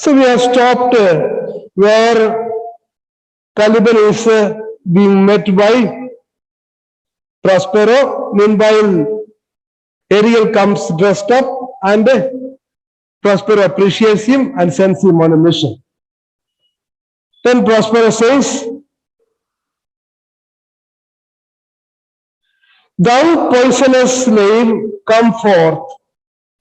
So we have stopped where Caliban is being met by Prospero. Meanwhile, Ariel comes dressed up and Prospero appreciates him and sends him on a mission. Then Prospero says, "Thou poisonous slave, come forth."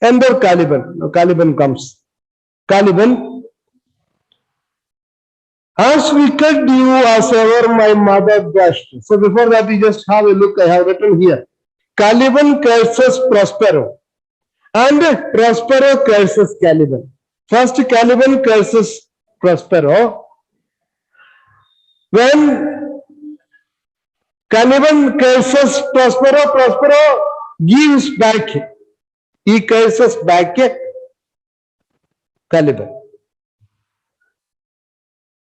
Enter Caliban. Now Caliban comes. Caliban, "As wicked you as ever my mother brushed." So before that, we just have a look. I have written here. Caliban curses Prospero, and Prospero curses Caliban. First, Caliban curses Prospero. When Caliban curses Prospero, Prospero gives back. He curses back Caliban.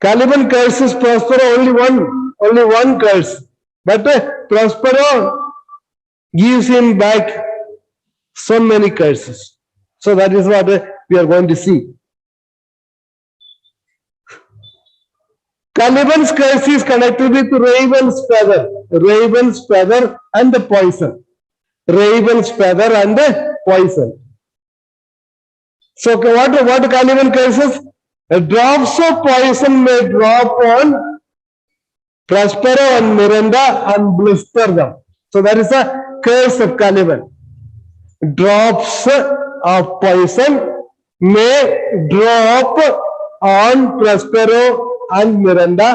Caliban curses Prospero only one curse, but Prospero gives him back so many curses. So that is what we are going to see. Caliban's curse is connected with raven's feather and the poison. Raven's feather and the poison. So what Caliban curses? Drops of poison may drop on Prospero and Miranda and blister them. So that is a curse of Caliban. Drops of poison may drop on Prospero and Miranda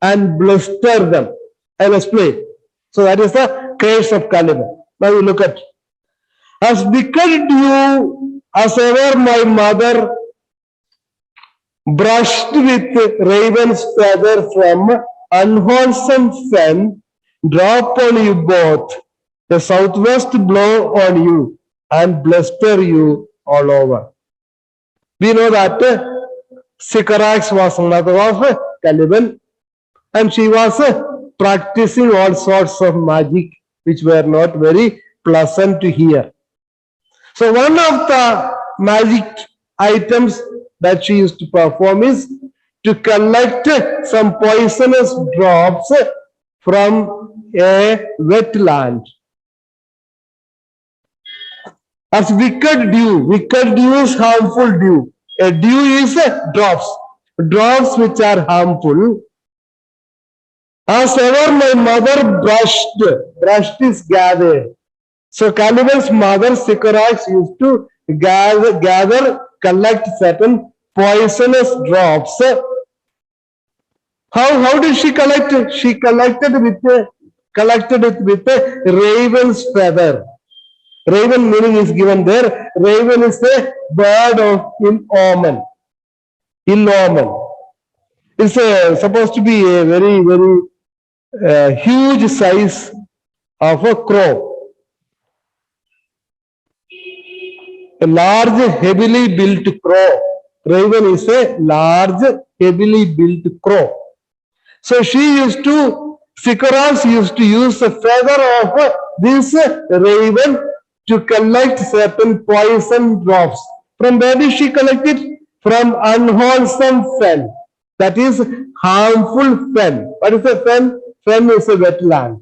and blister them. I'll explain. So that is the curse of Caliban. Now we look at, "As wicked you as ever my mother brushed with raven's feather from unwholesome fen, drop on you both, the southwest blow on you and blister you all over." We know that Sycorax was mother of Caliban, and she was practicing all sorts of magic which were not very pleasant to hear. So one of the magic items that she used to perform is to collect some poisonous drops from a wetland. As wicked dew is harmful dew. A dew is drops which are harmful. As ever my mother brushed is gathered. So Caliban's mother Sycorax used to collect certain poisonous drops. How did she collect it? She collected it with a raven's feather. Raven meaning is given there. Raven is a bird of ill omen. It's supposed to be a very, very huge size of a crow. A large, heavily built crow. Raven is a large, heavily built crow. So Sycorax used to use the feather of this raven to collect certain poison drops. From where did she collect it? From unwholesome fen. That is harmful fen. What is a fen? Fen is a wetland.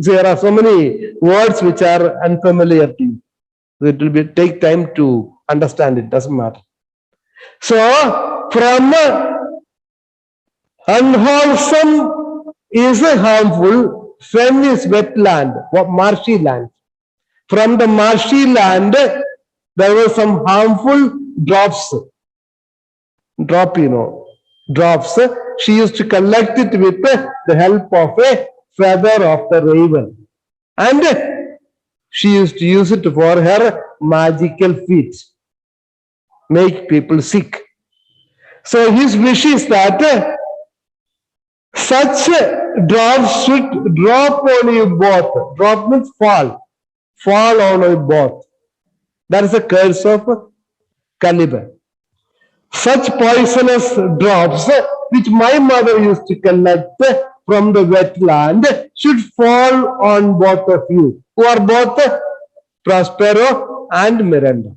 So there are so many words which are unfamiliar to you. It will take time to understand it. Doesn't matter. So from unwholesome is harmful. Fen is wetland, marshy land. From the marshy land, there were some harmful drops. Drops. She used to collect it with the help of a feather of the raven. And she used to use it for her magical feats. Make people sick. So his wish is that such drops should drop on you both. Drop means fall. Fall on you both. That is a curse of Caliban. Such poisonous drops which my mother used to collect from the wetland should fall on both of you, who are both Prospero and Miranda.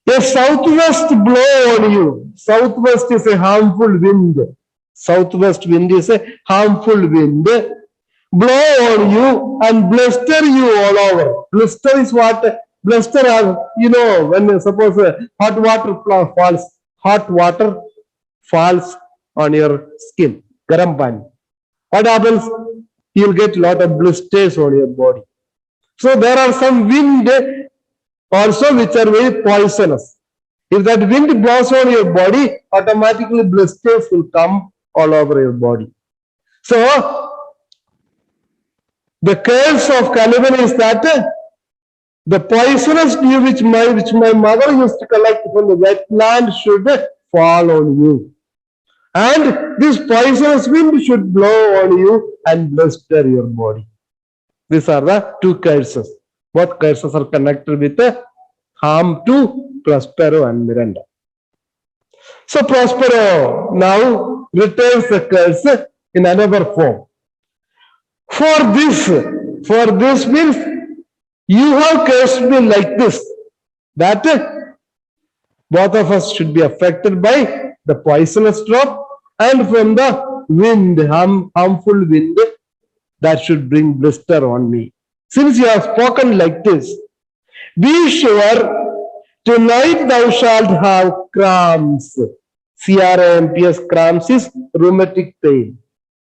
A southwest blow on you. Southwest is a harmful wind. Southwest wind is a harmful wind. Blow on you and blister you all over. Blister is what? Blister are, when suppose hot water falls on your skin. Garam pani. What happens? You'll get a lot of blisters on your body. So there are some wind also which are very poisonous. If that wind blows on your body, automatically blisters will come all over your body. So the curse of Caliban is that the poisonous dew which my mother used to collect from the wetland should fall on you. And this poisonous wind should blow on you and blister your body. These are the two curses. Both curses are connected with harm to Prospero and Miranda. So Prospero now returns the curse in another form. For this means you have cursed me like this, that both of us should be affected by the poisonous drop and from the wind, harmful wind that should bring blister on me. Since you have spoken like this, be sure tonight thou shalt have cramps. CRAMPS, cramps is rheumatic pain.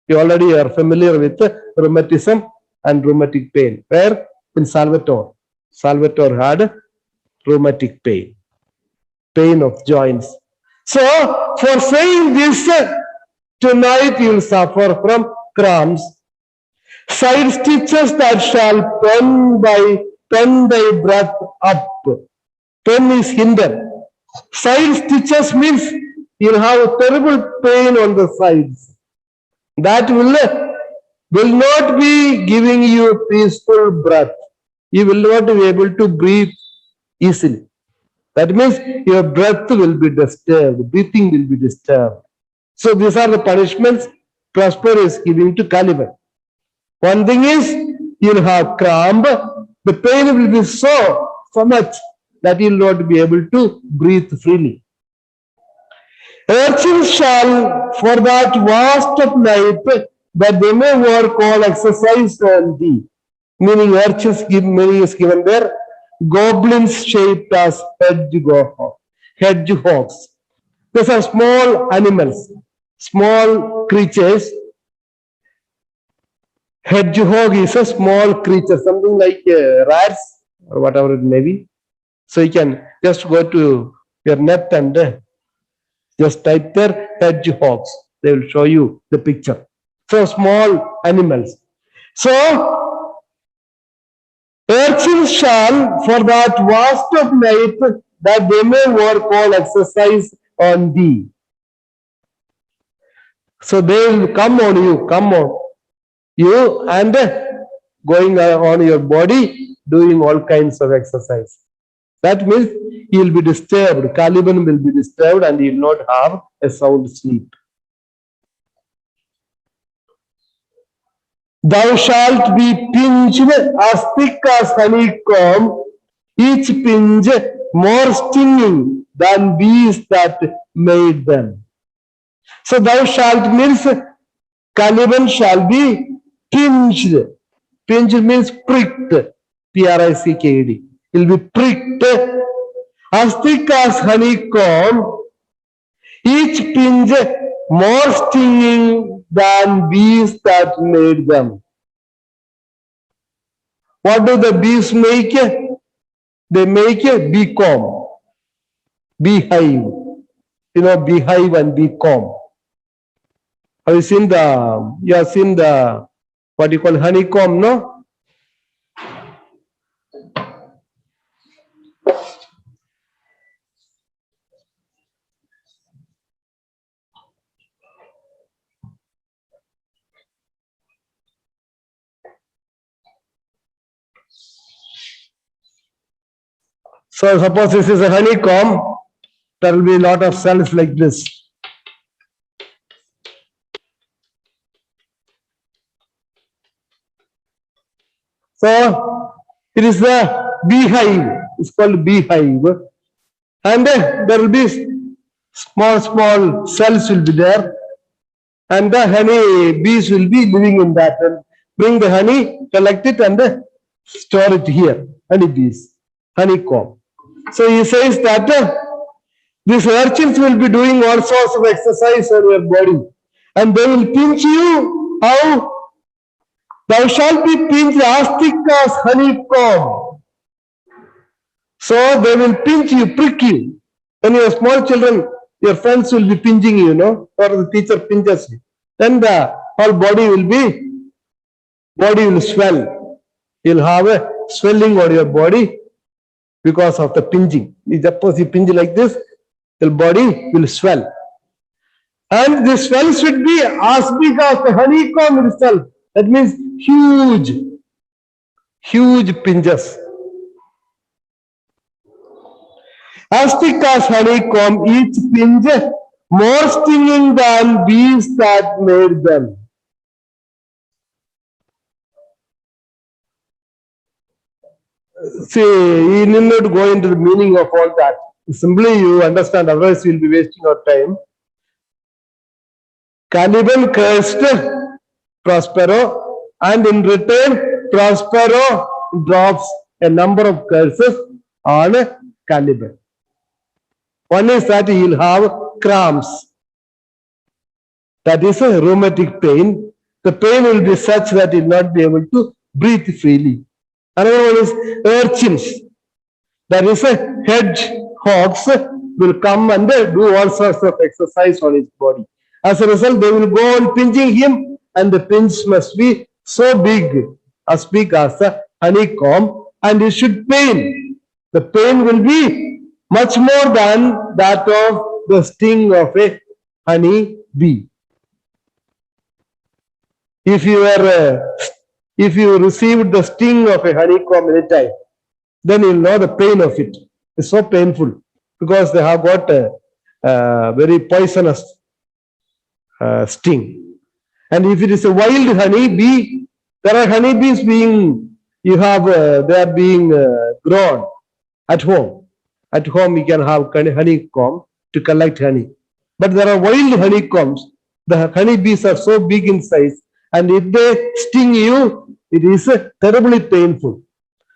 You already are familiar with rheumatism and rheumatic pain. Where? In Salvatore. Salvatore had rheumatic pain of joints. So, for saying this, tonight you will suffer from cramps. Side stitches that shall pen thy breath up. Pen is hinder. Side stitches means you will have a terrible pain on the sides. That will not be giving you a peaceful breath. You will not be able to breathe easily. That means your breath will be disturbed, breathing will be disturbed. So these are the punishments Prospero is giving to Caliban. One thing is, you'll have cramp. The pain will be so much that you'll not be able to breathe freely. Urchins shall, for that vast of night, that they may work all exercise on thee. Meaning urchins meaning is given there. Goblins shaped as hedgehogs. These are small animals, small creatures. Hedgehog is a small creature, something like rats or whatever it may be. So you can just go to your net and just type there hedgehogs. They will show you the picture. So small animals. So urchins shall, for that vast of night, that they may work all exercise on thee. So they will come on you, and going on your body, doing all kinds of exercise. That means he will be disturbed. Caliban will be disturbed and he will not have a sound sleep. Thou shalt be pinched as thick as honeycomb, each pinch more stinging than bees that made them. So thou shalt means Caliban shall be pinched. Pinched means pricked. Pricked. He will be pricked as thick as honeycomb, each pinch more stinging than bees that made them. What do the bees make? They make a beecomb, beehive. Beehive and beecomb. Have you seen the what you call honeycomb, no? So suppose this is a honeycomb, there will be a lot of cells like this. So it is a beehive. It's called beehive. and there will be small cells will be there, and the honey bees will be living in that, and bring the honey, collect it, and store it here. Honey bees, honeycomb. So he says that these urchins will be doing all sorts of exercise on your body, and they will pinch you. How? Thou shalt be pinched as thick as honeycomb. So they will pinch you, prick you. When you are small children, your friends will be pinching you, or the teacher pinches you. Then the whole body will swell. You'll have a swelling on your body because of the pinching. Suppose you pinch like this, your body will swell. And the swell should be as big as the honeycomb itself. That means huge pinches. As thick as honeycomb, each pinch more stinging than bees that made them. See, you need not go into the meaning of all that. Simply you understand, otherwise you will be wasting your time. Caliban cursed Prospero, and in return, Prospero drops a number of curses on Caliban. One is that he will have cramps. That is a rheumatic pain. The pain will be such that he will not be able to breathe freely. Another one is urchins. That is a hedgehogs will come and do all sorts of exercise on his body. As a result, they will go on pinching him, and the pinch must be so big as a honeycomb, and it should pain. The pain will be much more than that of the sting of a honey bee. If you received the sting of a honeycomb any time, then you will know the pain of it. It's so painful because they have got a very poisonous sting. And if it is a wild honey bee, there are honeybees they are being grown at home. At home you can have honeycomb to collect honey. But there are wild honeycombs. The honeybees are so big in size, and if they sting you, it is terribly painful.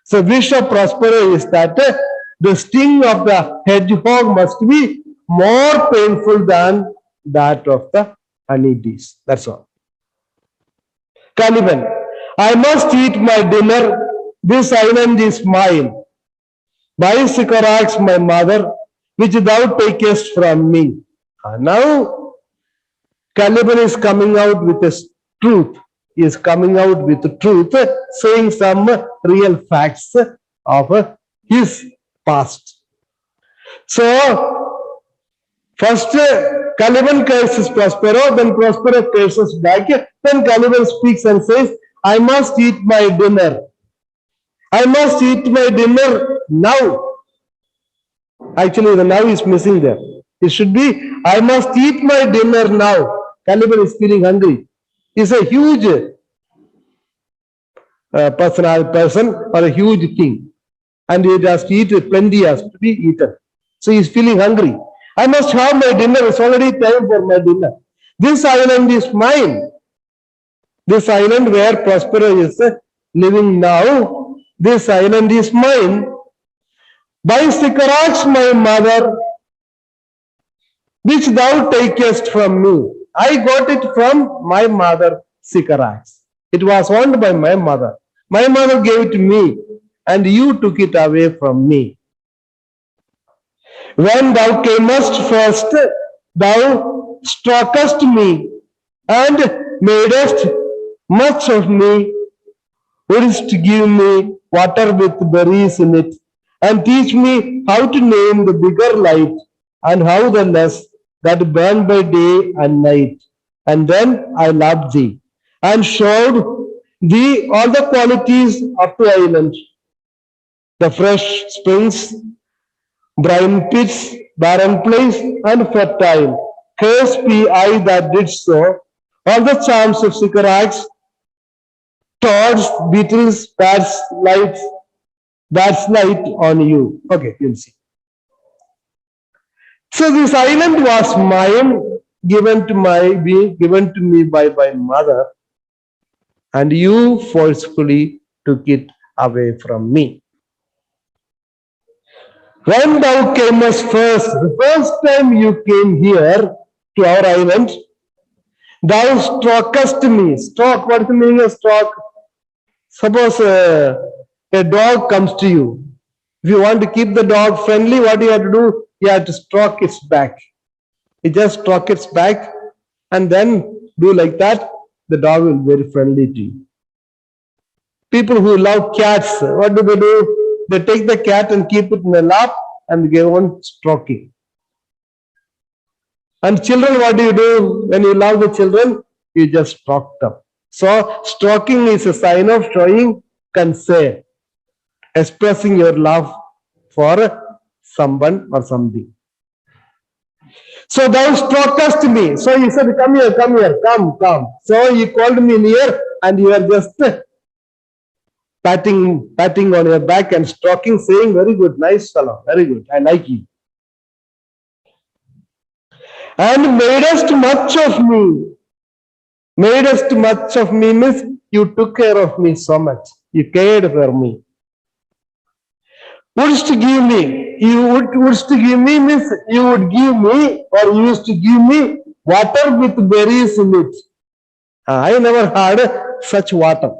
So wish of Prospero is that the sting of the hedgehog must be more painful than that of the honeybees. That's all. Caliban, I must eat my dinner. This island is mine. By Sycorax, my mother, which thou takest from me. Now, Caliban is coming out with his truth. He is coming out with the truth, saying some real facts of his past. So, first Caliban curses Prospero, then Prospero curses back. Then Caliban speaks and says, I must eat my dinner. I must eat my dinner now. Actually, the now is missing there. It should be, I must eat my dinner now. Caliban is feeling hungry. He's a huge person or a huge king. And he has to eat, plenty has to be eaten. So he's feeling hungry. I must have my dinner. It's already time for my dinner. This island is mine. This island where Prospero is living now, this island is mine. By Sycorax, my mother, which thou takest from me. I got it from my mother, Sycorax. It was owned by my mother. My mother gave it to me, and you took it away from me. When thou camest first, thou struckest me, and madest much of me, wouldst give me water with berries in it, and teach me how to name the bigger light, and how the less that burn by day and night. And then I loved thee, and showed thee all the qualities of the island, the fresh springs, brine pits, barren place, and fertile. Cursed be I that did so. All the charms of Sycorax, toads, beetles, bats light on you. Okay, you'll see. So this island was mine, given to me by my mother, and you forcefully took it away from me. When thou camest first, the first time you came here to our island, thou struckest me. Struck, what's the meaning of struck? Suppose a dog comes to you. If you want to keep the dog friendly, what you have to do? You have to stroke its back. You just stroke its back and then do like that. The dog will be very friendly to you. People who love cats, what do? They take the cat and keep it in the lap and go on stroking. And children, what do you do? When you love the children, you just stroke them. So stroking is a sign of showing concern, expressing your love for someone or something. So thou strokest me. So he said, come here, come. So he called me near and you are just patting on your back and stroking, saying, very good, nice fellow, very good, I like you. And madest much of me. Madest much of me means you took care of me so much. You cared for me. Wouldst give me. Wouldst give me means you would give me or you used to give me water with berries in it. I never had such water.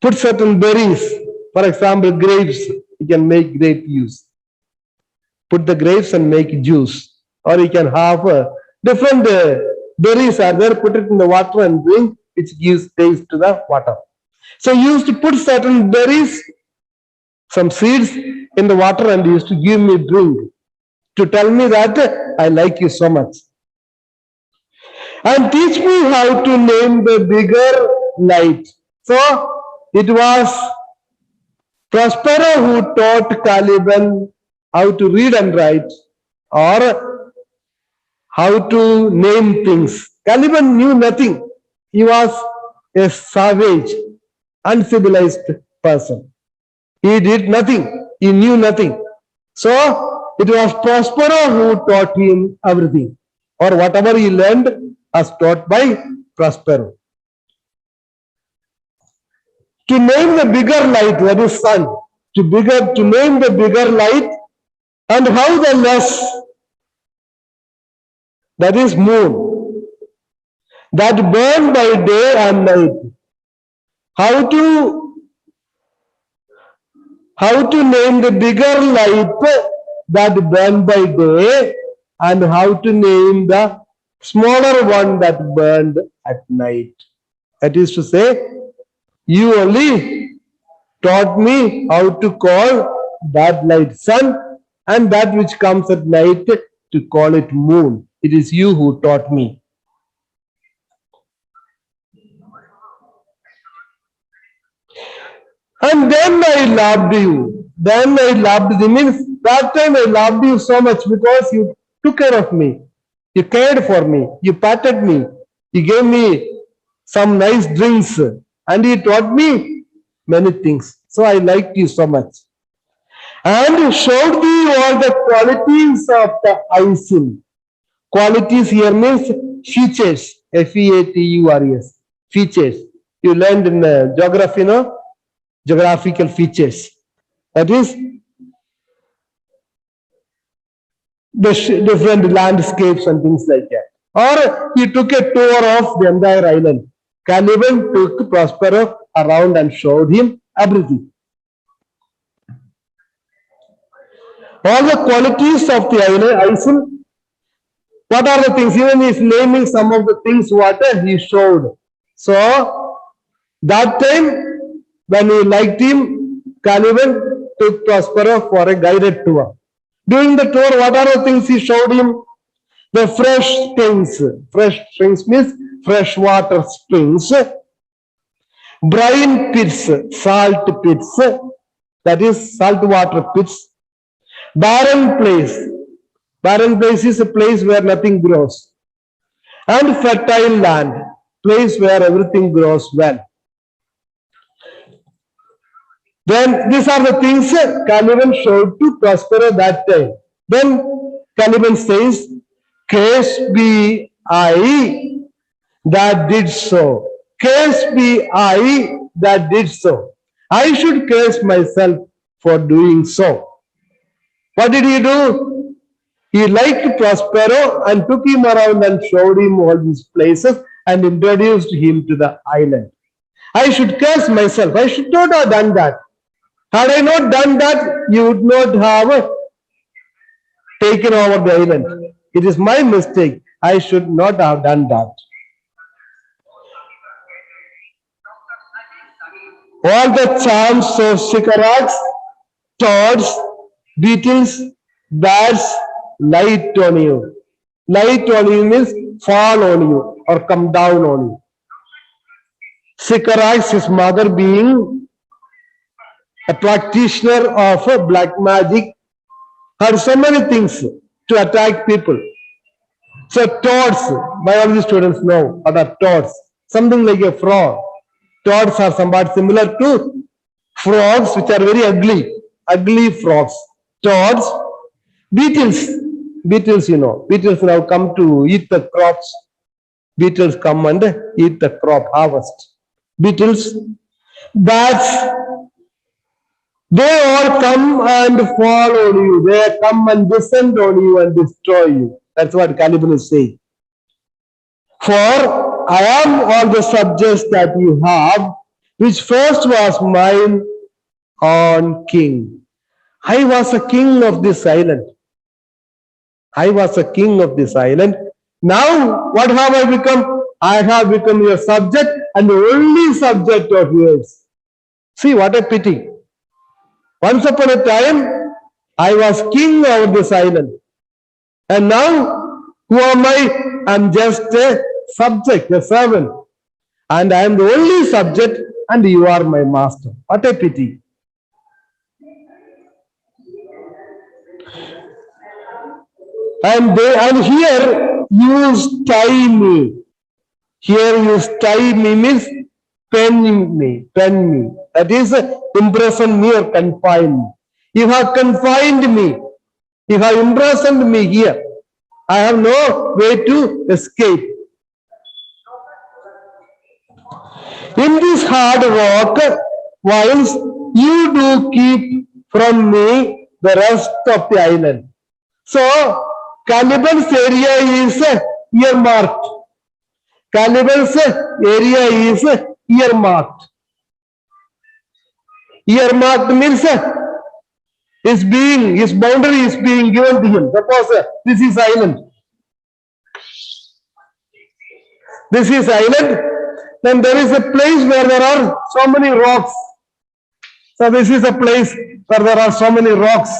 Put certain berries, for example, grapes, you can make grape juice. Put the grapes and make juice. Or you can have different berries are there, put it in the water and drink, which gives taste to the water. So you used to put certain berries, some seeds in the water and used to give me drink to tell me that I like you so much. And teach me how to name the bigger light. So it was Prospero who taught Caliban how to read and write or how to name things. Caliban knew nothing. He was a savage, uncivilized person. He did nothing. He knew nothing. So it was Prospero who taught him everything, or whatever he learned was taught by Prospero. To name the bigger light, that is sun, to name the bigger light, and how the less, that is moon, that burn by day and night. How to name the bigger light that burn by day and how to name the smaller one that burned at night. That is to say, you only taught me how to call that light sun and that which comes at night to call it moon. It is you who taught me. And then I loved you. Then I loved you. Means that time I loved you so much because you took care of me. You cared for me. You patted me. You gave me some nice drinks. And you taught me many things. So I liked you so much. And showed thee all the qualities of the Aisin. Qualities here means features. Features. Features. You learned in geography, no? Geographical features. That is the different landscapes and things like that. Or he took a tour of the entire island. Caliban took Prospero around and showed him everything. All the qualities of the island. What are the things? Even he is naming some of the things what he showed. So that time when he liked him, Caliban took Prospero for a guided tour. During the tour, what are the things he showed him? The fresh springs. Fresh springs means freshwater springs. Brine pits, salt pits, that is saltwater pits. Barren place. Barren place is a place where nothing grows. And fertile land, place where everything grows well. Then these are the things Caliban showed to Prospero that time. Then Caliban says, "Cursed be I that did so. Cursed be I that did so. I should curse myself for doing so." What did he do? He liked Prospero and took him around and showed him all these places and introduced him to the island. I should curse myself. I should not have done that. Had I not done that, you would not have taken over the island. It is my mistake. I should not have done that. All the charms of sycorax, toads, beetles, bats light on you. Light on you means fall on you or come down on you. Sycorax, his mother, being a practitioner of black magic, had so many things to attack people. So toads, biology students know what are toads. Something like a frog. Toads are somewhat similar to frogs, which are very ugly. Ugly frogs. Toads. Beetles. Beetles, you know. Beetles now come to eat the crops. Beetles come and eat the crop harvest. Beetles. Bats. They all come and fall on you. They come and descend on you and destroy you. That's what Caliban is saying. For I am all the subjects that you have, which first was mine on king. I was a king of this island. I was a king of this island. Now, what have I become? I have become your subject and the only subject of yours. See, what a pity. Once upon a time, I was king of this island. And now, who am I? I'm just a subject, a servant. And I am the only subject and you are my master. What a pity. And here you style me. Here you style me means pen me. That is imprison me or confine me. You have confined me. You have imprisoned me here. I have no way to escape. In this hard rock, whilst you do keep from me the rest of the island. So, Caliban's area is earmarked. Caliban's area is earmarked. Earmarked means his boundary is being given to him. Suppose this is island. This is island. Then there is a place where there are so many rocks. So this is a place where there are so many rocks.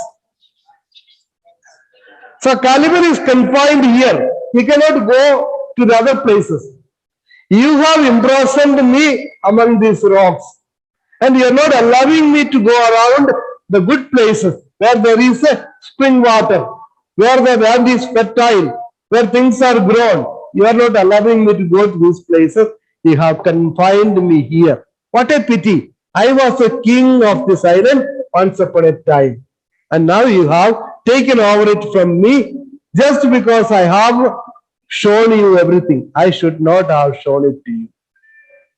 So Caliban is confined here. He cannot go to the other places. You have imprisoned me among these rocks. And you are not allowing me to go around the good places where there is a spring water, where the land is fertile, where things are grown. You are not allowing me to go to these places. You have confined me here. What a pity. I was a king of this island once upon a time. And now you have taken over it from me just because I have shown you everything. I should not have shown it to you.